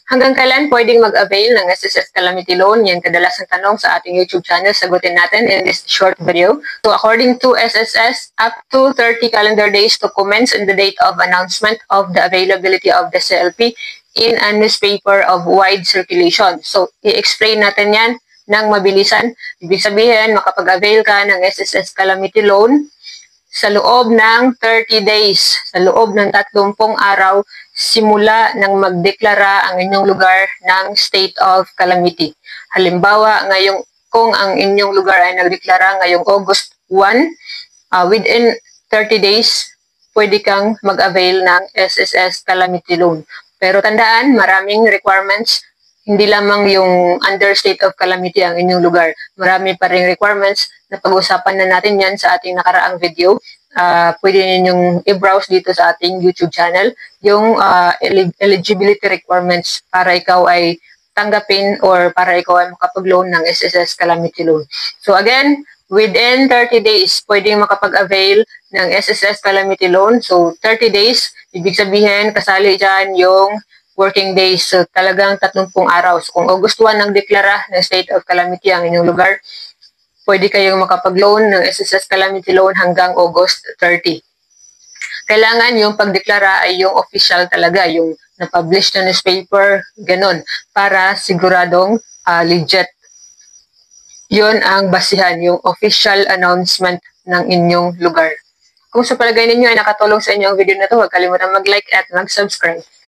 Hanggang kailan pwedeng mag-avail ng SSS Calamity Loan? Yan kadalasang tanong sa ating YouTube channel. Sagutin natin in this short video. So according to SSS, up to 30 calendar days to commence on the date of announcement of the availability of the CLP in a newspaper of wide circulation. So i-explain natin yan ng mabilisan. Ibig sabihin, makapag-avail ka ng SSS Calamity Loan sa loob ng 30 days, sa loob ng 30 araw, simula nang magdeklara ang inyong lugar ng state of calamity. Halimbawa, kung ang inyong lugar ay nagdeklara ngayong August 1, within 30 days, pwede kang mag-avail ng SSS Calamity Loan. Pero tandaan, maraming requirements. Hindi lamang yung under state of calamity ang inyong lugar. Marami pa ring requirements na pag-usapan na natin yan sa ating nakaraang video. Pwede ninyong i-browse dito sa ating YouTube channel yung eligibility requirements para ikaw ay tanggapin or para ikaw ay makapag-loan ng SSS Calamity Loan. So again, within 30 days, pwedeng makapag-avail ng SSS Calamity Loan. So 30 days, ibig sabihin kasali dyan yung working days. So talagang 30 araw. So kung August 1 ang deklara ng state of calamity ang inyong lugar, pwede kayong makapag-loan ng SSS Calamity Loan hanggang August 30. Kailangan yung pagdeklara ay yung official talaga, yung na-publish na newspaper, ganun, para siguradong legit. Yun ang basihan, yung official announcement ng inyong lugar. Kung sa palagay ninyo ay nakatulong sa inyo ang video na to, huwag kalimutan mag-like at mag-subscribe.